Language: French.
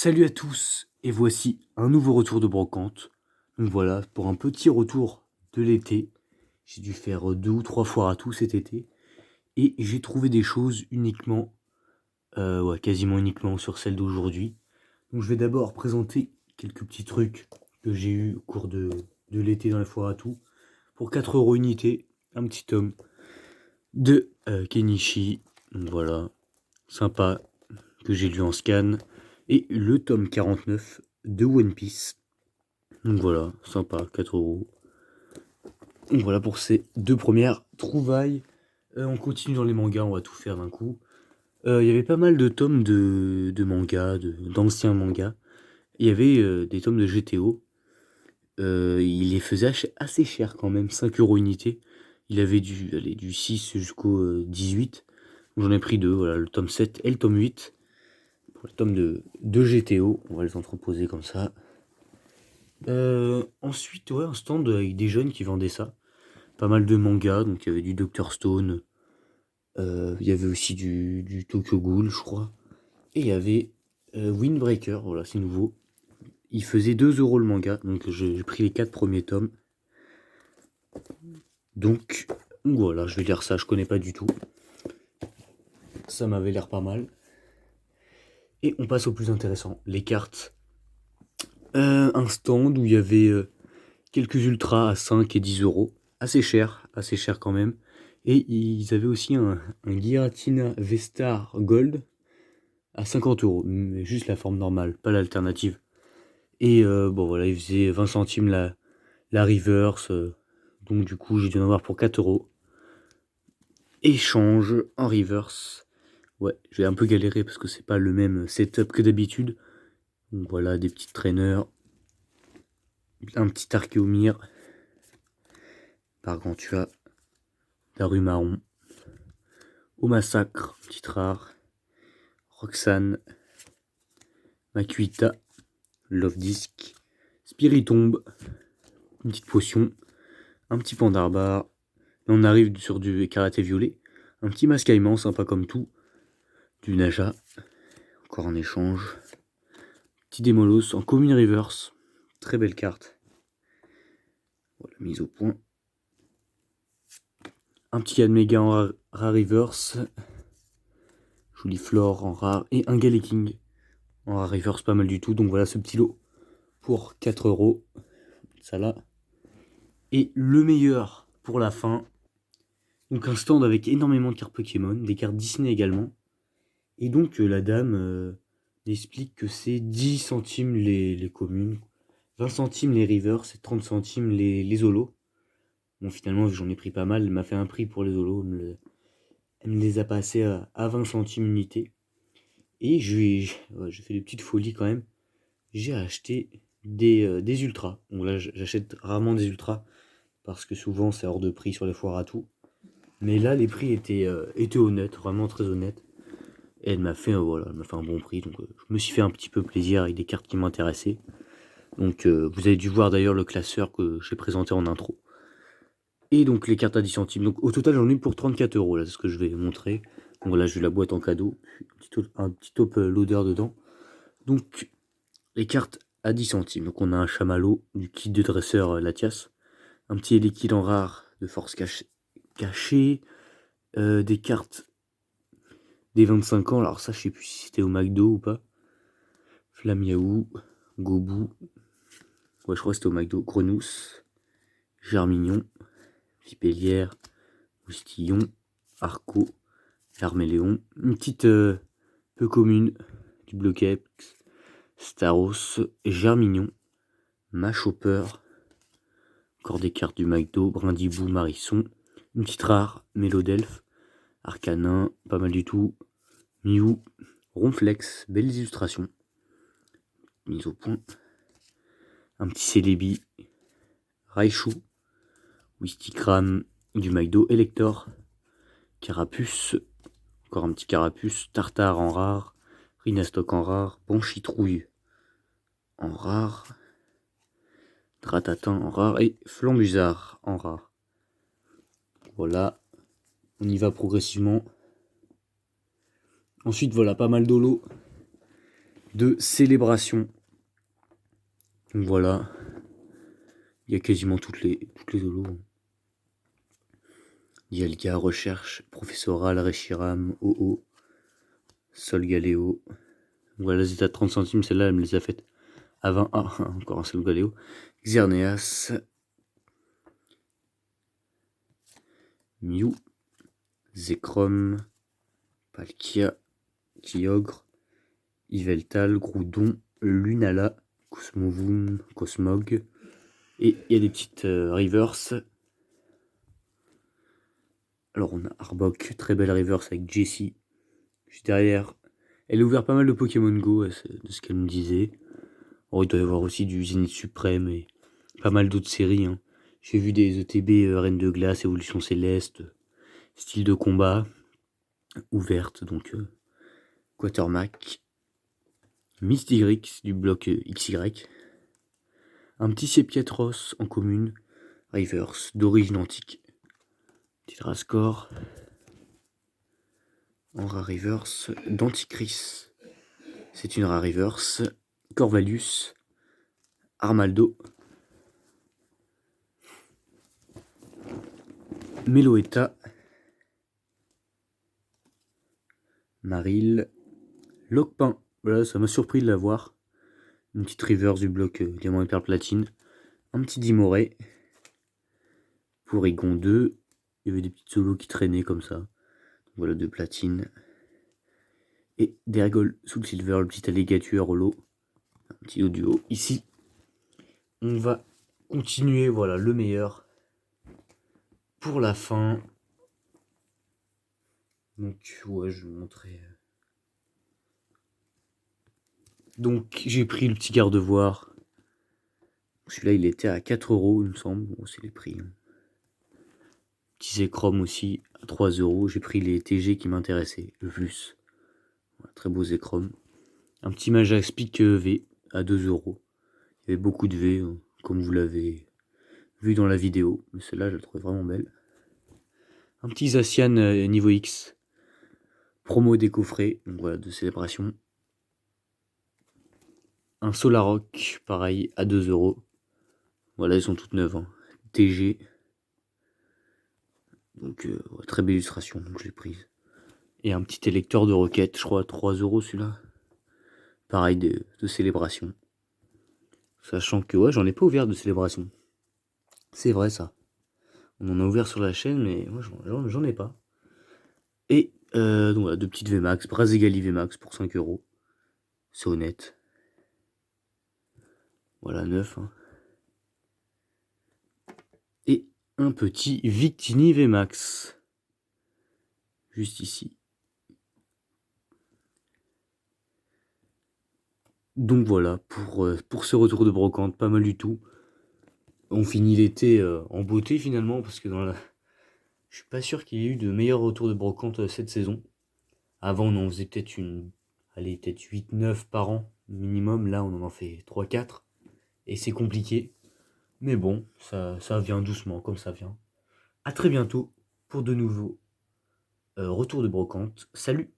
Salut à tous, et voici un nouveau retour de brocante. Donc voilà, pour un petit retour de l'été. J'ai dû faire 2 ou 3 foires à tout cet été. Et j'ai trouvé des choses uniquement, quasiment uniquement sur celle d'aujourd'hui. Donc je vais d'abord présenter quelques petits trucs que j'ai eu au cours de l'été dans les foires à tout. Pour 4 € unité, un petit tome de Kenichi. Donc voilà, sympa, que j'ai lu en scan. Et le tome 49 de One Piece. Donc voilà, sympa, 4 €. Donc voilà pour ces 2 premières trouvailles. On continue dans les mangas, on va tout faire d'un coup. Il y avait pas mal de tomes de mangas, d'anciens mangas. Il y avait des tomes de GTO. Il les faisait assez cher quand même, 5 € unité. Il avait du 6 jusqu'au 18. J'en ai pris 2, voilà, le tome 7 et le tome 8. Pour le tome de GTO, on va les entreposer comme ça. Ensuite, ouais, un stand avec des jeunes qui vendaient ça. Pas mal de mangas, donc il y avait du Dr Stone, il y avait aussi du Tokyo Ghoul, je crois. Et il y avait Windbreaker, voilà, c'est nouveau. Il faisait 2 € le manga, donc j'ai pris les 4 premiers tomes. Donc voilà, je vais lire ça, je connais pas du tout. Ça m'avait l'air pas mal. Et on passe au plus intéressant, les cartes. Un stand où il y avait quelques ultras à 5 et 10 €. Assez cher quand même. Et ils avaient aussi un Giratina Vestar Gold à 50 €. Mais juste la forme normale, pas l'alternative. Et bon voilà, ils faisaient 20 centimes la reverse. Donc du coup, j'ai dû en avoir pour 4 €. Échange en reverse. Ouais, j'ai un peu galéré parce que c'est pas le même setup que d'habitude. Donc voilà, des petits traîneurs. Un petit Archeomir. Gargantua. Darumarron. Au massacre, petite rare. Roxane. Makuita. Love Disc. Spiritombe. Une petite potion. Un petit Pandarbar. Là on arrive sur du karaté violet. Un petit Mascaïman, sympa comme tout. Du Naja. Encore en échange. Petit Démolos en commune reverse. Très belle carte. Voilà, mise au point. Un petit Admega en rare reverse. Jolie Flore en rare. Et un Galeking en rare reverse, pas mal du tout. Donc voilà ce petit lot pour 4 €. Ça là. Et le meilleur pour la fin. Donc un stand avec énormément de cartes Pokémon. Des cartes Disney également. Et donc la dame explique que c'est 10 centimes les communes. 20 centimes les rivers, c'est 30 centimes les holos. Bon, finalement, j'en ai pris pas mal. Elle m'a fait un prix pour les holos. Elle me les a passés à 20 centimes unité. Et j'ai fait des petites folies quand même. J'ai acheté des ultras. Donc là, j'achète rarement des ultras. Parce que souvent, c'est hors de prix sur les foires à tout. Mais là, les prix étaient honnêtes. Vraiment très honnêtes. Et elle m'a fait, voilà, elle m'a fait un bon prix. Donc je me suis fait un petit peu plaisir avec des cartes qui m'intéressaient. Donc vous avez dû voir d'ailleurs le classeur que j'ai présenté en intro. Et donc les cartes à 10 centimes. Donc au total j'en ai eu pour 34 €. Là c'est ce que je vais montrer. Donc voilà, j'ai eu la boîte en cadeau. Un petit top loader dedans. Donc les cartes à 10 centimes. Donc on a un chamallow du kit de dresseur Latias. Un petit liquide en rare de force cachée. Des cartes des 25 ans. Alors ça je sais plus si c'était au McDo ou pas. Flamiaou. Gobou. Ouais, je crois que c'était au McDo. Grenousse. Germignon. Vipélière. Moustillon. Arco. Charméléon. Une petite peu commune. Du Bloquex. Staros. Germignon. Machopper. Encore des cartes du McDo. Brindibou. Marisson. Une petite rare. Mélodelphe. Arcanin. Pas mal du tout. Mew. Ronflex. Belles illustrations. Mise au point. Un petit Celebi. Raichu. Wistikram. Du McDo. Elector. Carapuce. Encore un petit Carapuce. Tartare en rare. Rinastock en rare. Ponchitrouille en rare. Dratatin en rare. Et Flambusard en rare. Voilà. On y va progressivement. Ensuite, voilà, pas mal d'holo. de célébration. Donc voilà, il y a quasiment toutes les holos. Il y a le gars recherche, professoral, Reshiram, OO, Sol Galéo. Voilà, les états de 30 centimes, celle-là, elle me les a faites à 20. Ah, encore un Sol Galéo. Xerneas, Mew, Zekrom, Palkia, Kyogre, Yveltal, Groudon, Lunala, Cosmovoom, Cosmog. Et il y a des petites reverse. Alors on a Arbok, très belle reverse avec Jessie. Juste derrière, elle a ouvert pas mal de Pokémon Go, de ce qu'elle me disait. Oh, il doit y avoir aussi du Zénith Suprême et pas mal d'autres séries. Hein. J'ai vu des ETB Reine de Glace, Évolution Céleste, style de combat, ouverte, donc Quatermack, Mystigrix du bloc XY, un petit Sépiatros en commune, Reverse d'origine antique, petit Rascore, en rare reverse, Denticris, c'est une rare reverse, Corvalus, Armaldo, Meloetta, Maril, Locpin, voilà, ça m'a surpris de l'avoir. Une petite reverse du bloc diamant et perle platine. Un petit Dimoré. Porygon 2. Il y avait des petites solos qui traînaient comme ça. Voilà, de platine. Et Dergol sous le silver, le petit alligator holo. Un petit duo. Ici, on va continuer, voilà, le meilleur pour la fin. Donc, ouais, je vais vous montrer. Donc, j'ai pris le petit garde-voir. Celui-là, il était à 4€, il me semble. Bon, c'est les prix. Hein. Petit Zekrom aussi, à 3€. J'ai pris les TG qui m'intéressaient le plus. Voilà, très beau Zekrom. Un petit Majaspic V à 2€. Il y avait beaucoup de V, comme vous l'avez vu dans la vidéo. Mais celle-là, je la trouve vraiment belle. Un petit Zacian niveau X. Promo des coffrets, donc voilà, de célébration. Un Solaroc, pareil, à 2€. Voilà, elles sont toutes neuves. Hein. TG. Donc, très belle illustration, donc je l'ai prise. Et un petit électeur de roquettes, je crois, à 3€ celui-là. Pareil, de célébration. Sachant que, ouais, j'en ai pas ouvert de célébration. C'est vrai, ça. On en a ouvert sur la chaîne, mais moi, j'en ai pas. Et, donc voilà, deux petites VMAX. Brazegali VMAX pour 5€. C'est honnête. Voilà, 9. Hein. Et un petit Victini VMAX. Juste ici. Donc voilà, pour ce retour de brocante, pas mal du tout. On finit l'été en beauté finalement, parce que je suis pas sûr qu'il y ait eu de meilleurs retours de brocante cette saison. Avant, on en faisait peut-être peut-être 8-9 par an minimum. Là, on en fait 3-4. Et c'est compliqué. Mais bon, ça vient doucement, comme ça vient. À très bientôt pour de nouveaux retours de brocante. Salut!